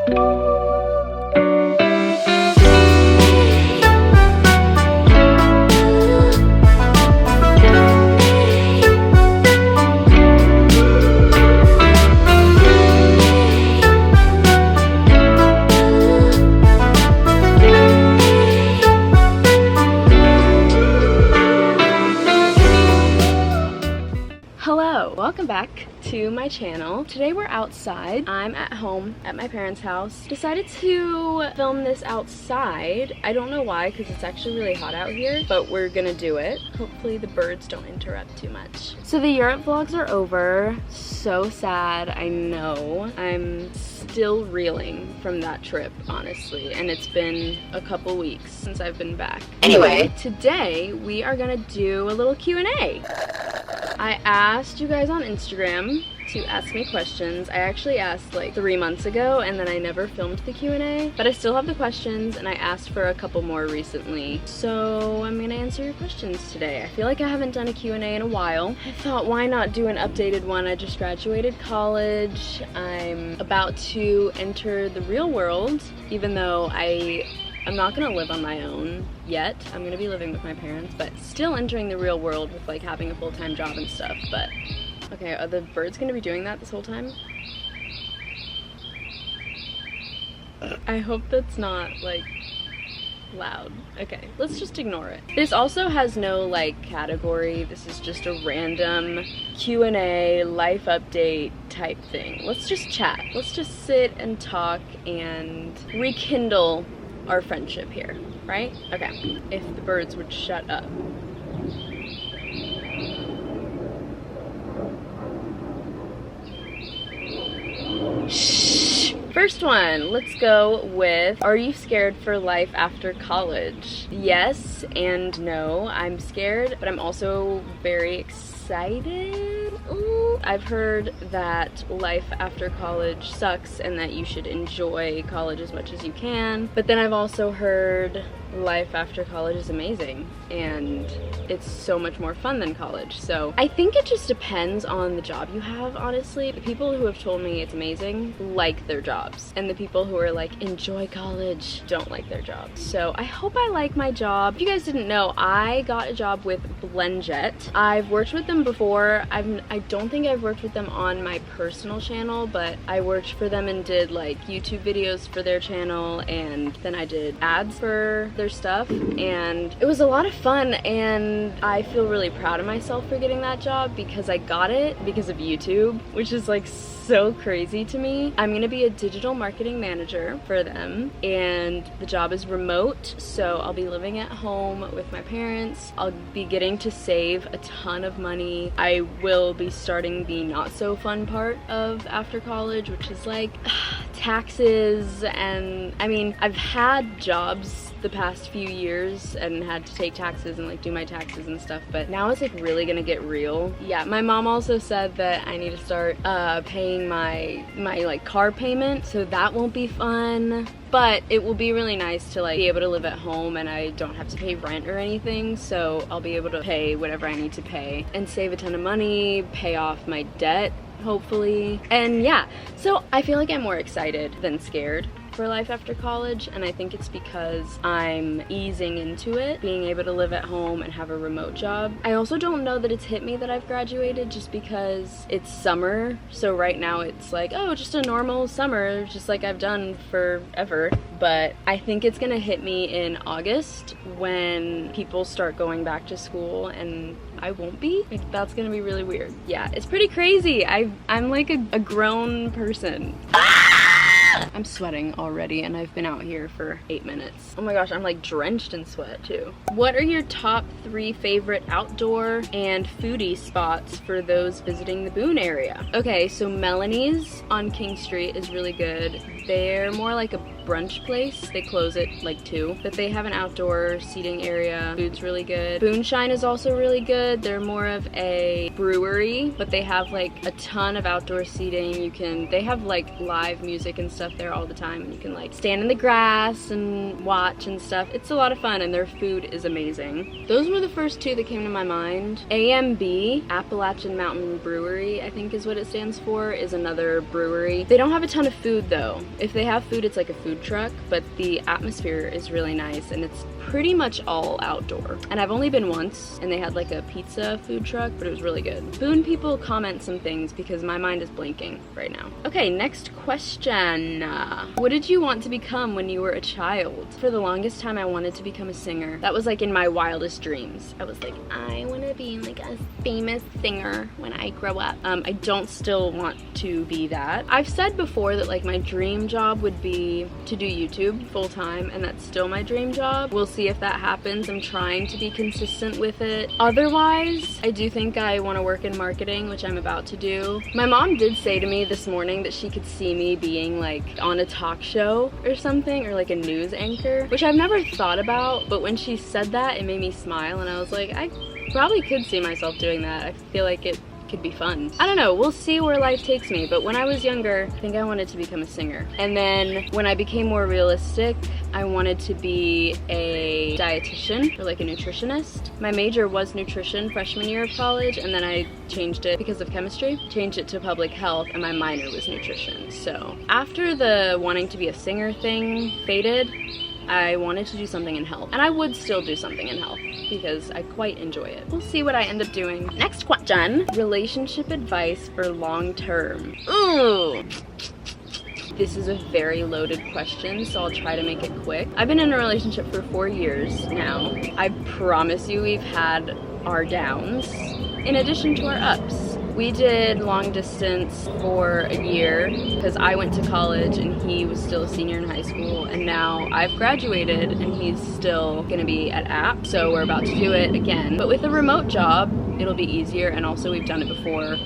Hello, welcome back to my channel. Today we're outside. I'm at home at my parents' house. Decided to film this outside. I don't know why, because it's actually really hot out here, but we're gonna do it. Hopefully the birds don't interrupt too much. So the Europe vlogs are over. So sad, I know. I'm still reeling from that trip, honestly, and it's been a couple weeks since I've been back. Anyway, today we are gonna do a little Q&A. I asked you guys on Instagram to ask me questions. I actually asked like 3 months ago, and then I never filmed the Q&A, but I still have the questions, and I asked for a couple more recently. So I'm gonna answer your questions today. I feel like I haven't done a Q&A in a while. I thought, why not do an updated one? I just graduated college. I'm about to enter the real world, even though I'm not gonna live on my own yet. I'm gonna be living with my parents, but still entering the real world with like having a full-time job and stuff. But okay, are the birds gonna be doing that this whole time? I hope that's not like loud. Okay, let's just ignore it. This also has no like category. This is just a random Q&A life update type thing. Let's just chat. Let's just sit and talk and rekindle our friendship here, right? Okay, if the birds would shut up. Shh. First one, let's go with, are you scared for life after college? Yes and no. I'm scared, but I'm also very excited. Ooh. I've heard that life after college sucks and that you should enjoy college as much as you can. But then I've also heard life after college is amazing and it's so much more fun than college. So I think it just depends on the job you have, honestly. The people who have told me it's amazing like their jobs, and the people who are like enjoy college don't like their jobs. So I hope I like my job. If you guys didn't know, I got a job with Blendjet. I've worked with them before. I don't think I've worked with them on my personal channel, but I worked for them and did like YouTube videos for their channel, and then I did ads for their stuff, and it was a lot of fun, and I feel really proud of myself for getting that job because I got it because of YouTube, which is like so crazy to me. I'm gonna be a digital marketing manager for them, and the job is remote, so I'll be living at home with my parents. I'll be getting to save a ton of money. I will be starting the not so fun part of after college, which is like taxes, and I mean, I've had jobs the past few years and had to take taxes and like do my taxes and stuff, but now it's like really gonna get real. Yeah, my mom also said that I need to start paying my like car payment, so that won't be fun, but it will be really nice to like be able to live at home and I don't have to pay rent or anything, so I'll be able to pay whatever I need to pay and save a ton of money, pay off my debt hopefully. And yeah, so I feel like I'm more excited than scared for life after college, and I think it's because I'm easing into it, being able to live at home and have a remote job. I also don't know that it's hit me that I've graduated just because it's summer, so right now it's like, oh, just a normal summer, just like I've done forever. But I think it's gonna hit me in August when people start going back to school and I won't be. Like, that's gonna be really weird. Yeah, it's pretty crazy. I'm like a grown person. I'm sweating already and I've been out here for 8 minutes. Oh my gosh, I'm like drenched in sweat too. What are your top 3 favorite outdoor and foodie spots for those visiting the Boone area? Okay, so Melanie's on King Street is really good. They're more like a brunch place. They close at like 2, but they have an outdoor seating area. Food's really good. Boonshine is also really good. They're more of a brewery, but they have like a ton of outdoor seating. They have like live music and stuff stuff there all the time, and you can like stand in the grass and watch and stuff. It's a lot of fun, and their food is amazing. Those were the first two that came to my mind. AMB, Appalachian Mountain Brewery, I think is what it stands for, is another brewery. They don't have a ton of food though. If they have food, it's like a food truck, but the atmosphere is really nice, and it's pretty much all outdoor. And I've only been once, and they had like a pizza food truck, but it was really good. Boone people, comment some things because my mind is blanking right now. Okay, next question. What did you want to become when you were a child? For the longest time, I wanted to become a singer. That was like in my wildest dreams. I was like, I want to be like a famous singer when I grow up. I don't still want to be that. I've said before that like my dream job would be to do YouTube full time, and that's still my dream job. We'll see if that happens. I'm trying to be consistent with it. Otherwise, I do think I want to work in marketing, which I'm about to do. My mom did say to me this morning that she could see me being like on a talk show or something, or like a news anchor, which I've never thought about, but when she said that, it made me smile, and I was like, I probably could see myself doing that. I feel like it could be fun. I don't know, we'll see where life takes me, but when I was younger, I think I wanted to become a singer. And then when I became more realistic, I wanted to be a dietitian or like a nutritionist. My major was nutrition freshman year of college, and then I changed it because of chemistry, changed it to public health, and my minor was nutrition. So after the wanting to be a singer thing faded, I wanted to do something in health, and I would still do something in health because I quite enjoy it. We'll see what I end up doing. Next question, relationship advice for long term. Ooh. This is a very loaded question, so I'll try to make it quick. I've been in a relationship for 4 years now. I promise you we've had our downs in addition to our ups. We did long distance for a year because I went to college and he was still a senior in high school, and now I've graduated and he's still gonna be at App, so we're about to do it again. But with a remote job, it'll be easier, and also we've done it before,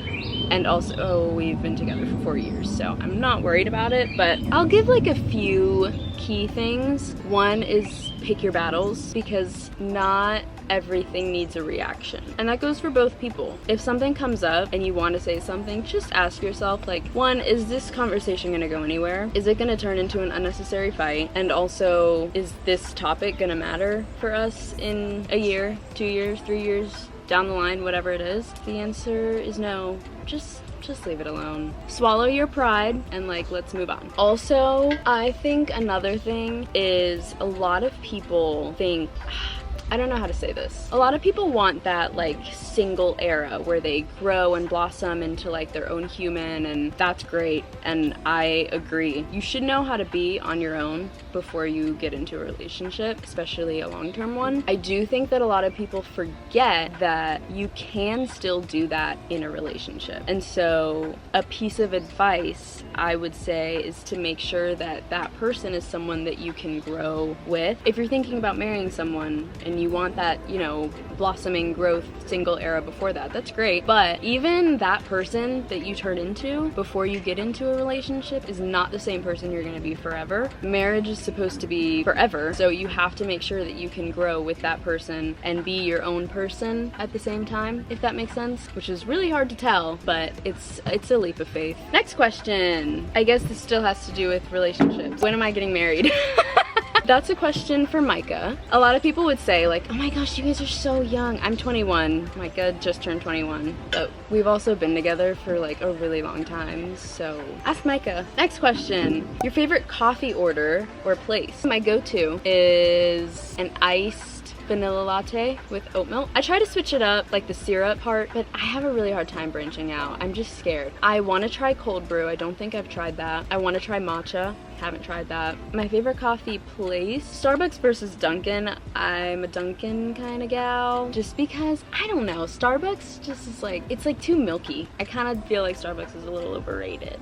and also we've been together for 4 years, so I'm not worried about it. But I'll give like a few key things. One is pick your battles, because not everything needs a reaction, and that goes for both people. If something comes up and you want to say something, just ask yourself, like, one, is this conversation gonna go anywhere? Is it gonna turn into an unnecessary fight? And also, is this topic gonna matter for us in a year, 2 years, 3 years down the line, whatever it is? The answer is no. Just leave it alone. Swallow your pride and like, let's move on. Also, I think another thing is a lot of people think, I don't know how to say this. A lot of people want that like single era where they grow and blossom into like their own human, and that's great, and I agree. You should know how to be on your own before you get into a relationship, especially a long-term one. I do think that a lot of people forget that you can still do that in a relationship. And so a piece of advice I would say is to make sure that that person is someone that you can grow with. If you're thinking about marrying someone and you want that, you know, blossoming growth single era before that, that's great. But even that person that you turn into before you get into a relationship is not the same person you're gonna be forever. Marriage is supposed to be forever, so you have to make sure that you can grow with that person and be your own person at the same time, if that makes sense, which is really hard to tell, but it's a leap of faith. Next question. I guess this still has to do with relationships. When am I getting married? That's a question for Micah. A lot of people would say like, oh my gosh, you guys are so young. I'm 21. Micah just turned 21. But we've also been together for like a really long time, so ask Micah. Next question. Your favorite coffee order or place? My go-to is an iced vanilla latte with oat milk. I try to switch it up, like the syrup part, but I have a really hard time branching out. I'm just scared. I want to try cold brew. I don't think I've tried that. I want to try matcha. Haven't tried that. My favorite coffee place, Starbucks versus Dunkin'. I'm a Dunkin' kind of gal, just because, I don't know, Starbucks just is like, it's like too milky. I kind of feel like Starbucks is a little overrated.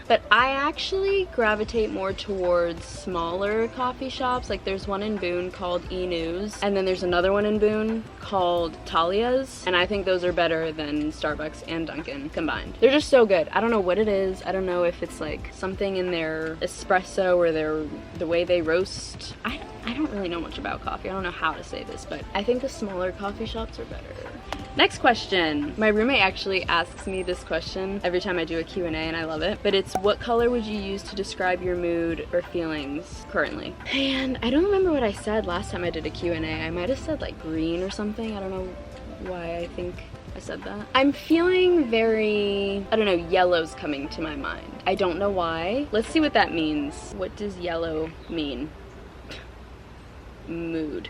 But I actually gravitate more towards smaller coffee shops. Like there's one in Boone called E-News, and then there's another one in Boone called Talia's, and I think those are better than Starbucks and Dunkin' combined. They're just so good. I don't know what it is. I don't know if it's like something in their espresso or the way they roast. I don't really know much about coffee. I don't know how to say this, but I think the smaller coffee shops are better. Next question. My roommate actually asks me this question every time I do a Q&A, and I love it. But it's, what color would you use to describe your mood or feelings currently? And I don't remember what I said last time I did a Q&A. I might have said like green or something. I don't know why I think I said that. I'm feeling very, I don't know, yellow's coming to my mind. I don't know why. Let's see what that means. What does yellow mean? Mood.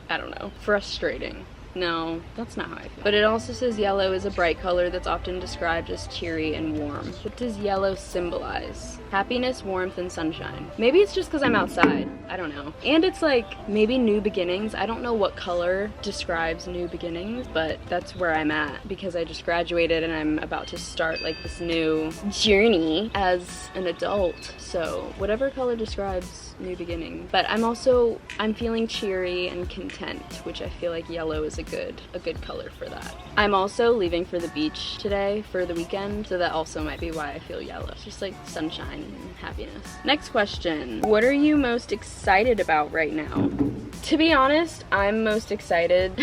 I don't know. Frustrating. No, that's not how I feel. But it also says yellow is a bright color that's often described as cheery and warm. What does yellow symbolize? Happiness, warmth, and sunshine. Maybe it's just because I'm outside. I don't know. And it's like maybe new beginnings. I don't know what color describes new beginnings, but that's where I'm at because I just graduated and I'm about to start like this new journey as an adult. So whatever color describes new beginning. But I'm feeling cheery and content, which I feel like yellow is a good color for that. I'm also leaving for the beach today for the weekend, so that also might be why I feel yellow. It's just like sunshine and happiness. Next question. What are you most excited about right now? To be honest, I'm most excited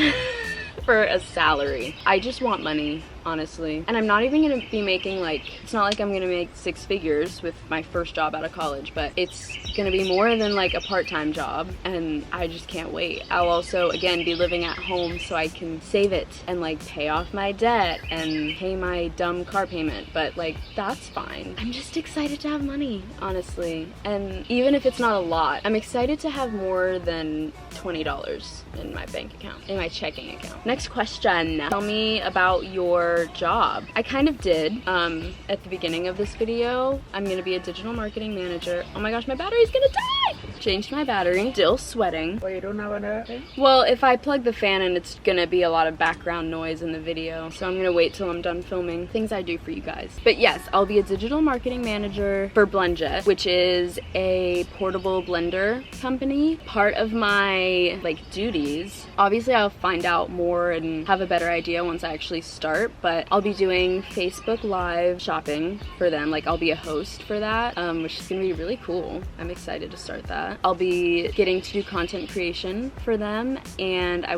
for a salary. I just want money, honestly. And I'm not even gonna be making like, it's not like I'm gonna make 6 figures with my first job out of college, but it's gonna be more than like a part-time job, and I just can't wait. I'll also, again, be living at home so I can save it and like pay off my debt and pay my dumb car payment, but like, that's fine. I'm just excited to have money, honestly. And even if it's not a lot, I'm excited to have more than $20 in my bank account, in my checking account. Next question. Tell me about your job. I kind of did at the beginning of this video. I'm gonna be a digital marketing manager. Oh my gosh, my battery's gonna die! Changed my battery. Still sweating. Oh, you don't have a... Well, if I plug the fan in, it's gonna be a lot of background noise in the video, so I'm gonna wait till I'm done filming things I do for you guys. But yes, I'll be a digital marketing manager for BlendJet, which is a portable blender company. Part of my like duties, obviously I'll find out more and have a better idea once I actually start, but I'll be doing Facebook Live shopping for them. Like, I'll be a host for that, which is gonna be really cool. I'm excited to start that. I'll be getting to do content creation for them, and I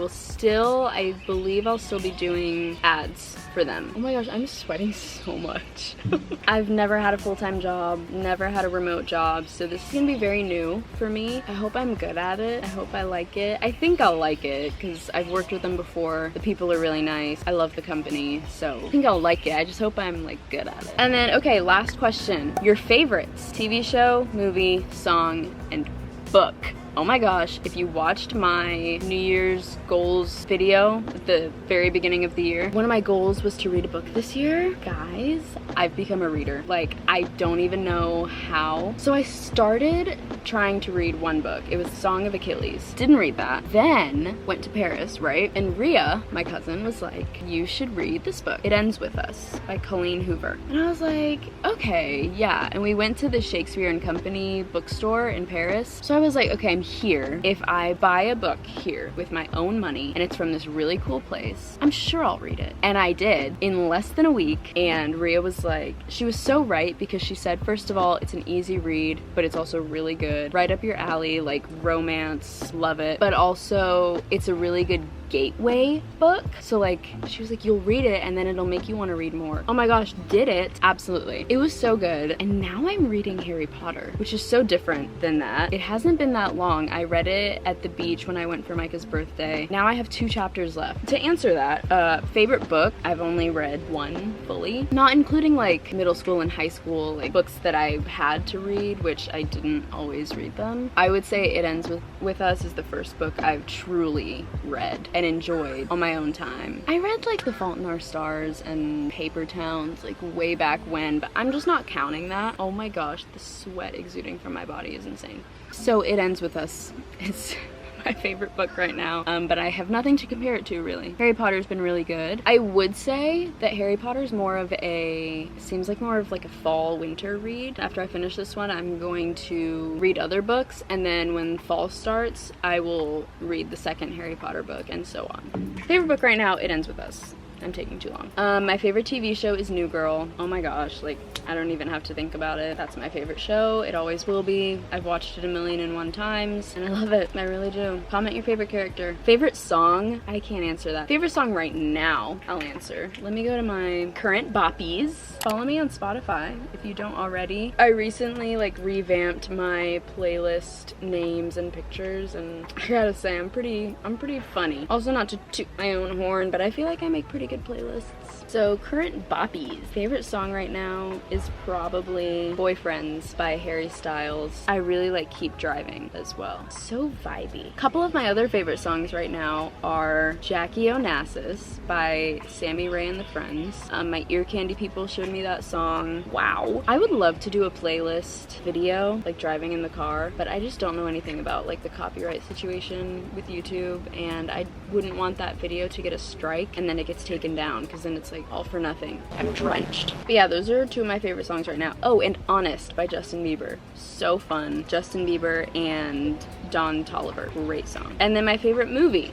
believe I'll still be doing ads for them. Oh my gosh, I'm sweating so much. I've never had a full-time job, never had a remote job, so this is gonna be very new for me. I hope I'm good at it. I hope I like it. I think I'll like it because I've worked with them before. The people are really nice. I love the company, so I think I'll like it. I just hope I'm like good at it. And then, okay, last question. Your favorites: TV show, movie, song, and book. Oh my gosh, if you watched my New Year's goals video at the very beginning of the year, one of my goals was to read a book this year. Guys, I've become a reader. Like, I don't even know how. So I started trying to read one book. It was Song of Achilles. Didn't read that. Then went to Paris, right? And Rhea, my cousin, was like, you should read this book. It Ends With Us by Colleen Hoover. And I was like, okay, yeah. And we went to the Shakespeare and Company bookstore in Paris. So I was like, okay, I'm here. If I buy a book here with my own money and it's from this really cool place, I'm sure I'll read it. And I did in less than a week. And Rhea was like, she was so right, because she said, first of all, it's an easy read, but it's also really good. Right up your alley, like romance, love it. But also it's a really good gateway book. So like, she was like, you'll read it and then it'll make you want to read more. Oh my gosh, did it? Absolutely. It was so good. And now I'm reading Harry Potter, which is so different than that. It hasn't been that long. I read it at the beach when I went for Micah's birthday. Now I have 2 chapters left. To answer that, favorite book, I've only read 1 fully, not including like middle school and high school, like books that I had to read, which I didn't always read them. I would say It Ends With Us is the first book I've truly read and enjoyed on my own time. I read like The Fault in Our Stars and Paper Towns like way back when, but I'm just not counting that. Oh my gosh, the sweat exuding from my body is insane. So It Ends With Us is my favorite book right now, but I have nothing to compare it to, really. Harry Potter's been really good. I would say that Harry Potter's more of seems like more of like a fall winter read. After I finish this one, I'm going to read other books, and then when fall starts, I will read the second Harry Potter book, and so on. Favorite book right now, It Ends With Us. I'm taking too long. My favorite TV show is New Girl. Oh my gosh, like, I don't even have to think about it. That's my favorite show. It always will be. I've watched it 1,000,001 times, and I love it. I really do. Comment your favorite character. Favorite song? I can't answer that. Favorite song right now? I'll answer. Let me go to my current boppies. Follow me on Spotify if you don't already. I recently like revamped my playlist names and pictures, and I gotta say I'm pretty funny. Also, not to toot my own horn, but I feel like I make pretty good playlists. So current boppies. Favorite song right now is probably Boyfriends by Harry Styles. I really like Keep Driving as well. So vibey. A couple of my other favorite songs right now are Jackie Onassis by Sammy Ray and the Friends. My ear candy people showed me that song. Wow. I would love to do a playlist video, like driving in the car, but I just don't know anything about like the copyright situation with YouTube, and I wouldn't want that video to get a strike and then it gets taken down, because then it's like all for nothing. I'm drenched. But yeah, those are two of my favorite songs right now. Oh, and Honest by Justin Bieber. So fun. Justin Bieber and Don Toliver. Great song. And then my favorite movie.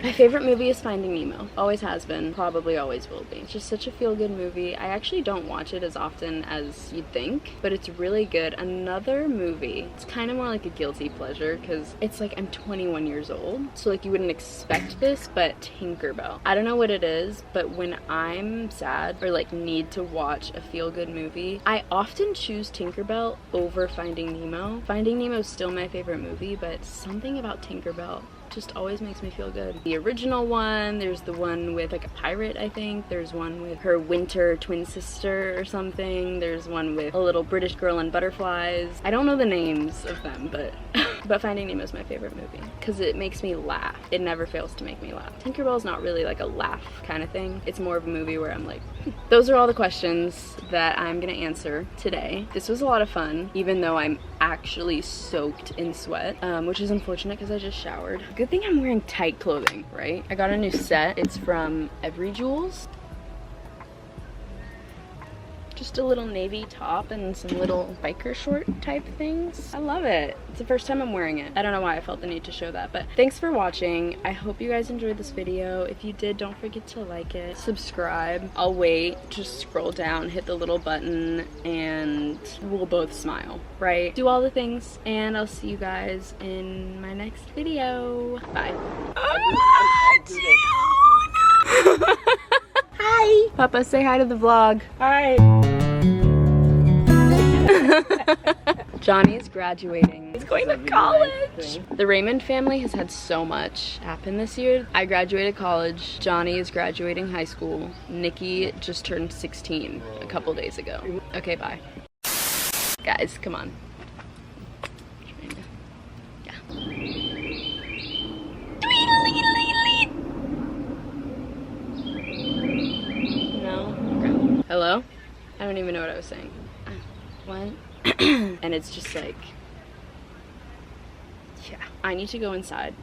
My favorite movie is Finding Nemo. Always has been. Probably always will be. It's just such a feel-good movie. I actually don't watch it as often as you'd think, but it's really good. Another movie. It's kind of more like a guilty pleasure, because it's like I'm 21 years old, so like you wouldn't expect this, but Tinkerbell. I don't know what it is, but when I'm sad or like need to watch a feel-good movie, I often choose Tinkerbell over Finding Nemo. Finding Nemo is still my favorite movie, but something about Tinkerbell just always makes me feel good. The original one, there's the one with like a pirate, I think. There's one with her winter twin sister or something. There's one with a little British girl and butterflies. I don't know the names of them, but but Finding Nemo is my favorite movie because it makes me laugh. It never fails to make me laugh. Tinkerbell's not really like a laugh kind of thing. It's more of a movie where I'm like, Those are all the questions that I'm gonna answer today. This was a lot of fun, even though I'm actually soaked in sweat, which is unfortunate because I just showered. Good thing I'm wearing tight clothing, right? I got a new set. It's from Every Jewels. Just a little navy top and some little biker short type things. I love it. It's the first time I'm wearing it. I don't know why I felt the need to show that, but thanks for watching. I hope you guys enjoyed this video. If you did, don't forget to like it, subscribe. I'll wait, just scroll down, hit the little button, and we'll both smile, right? Do all the things, and I'll see you guys in my next video. Bye. Hi! Papa, say hi to the vlog. Hi! Johnny is graduating. He's going to college! The Raymond family has had so much happen this year. I graduated college. Johnny is graduating high school. Nikki just turned 16 a couple days ago. Okay, bye. Guys, come on. Yeah. No? Hello? I don't even know what I was saying. What? And it's just like, yeah, I need to go inside.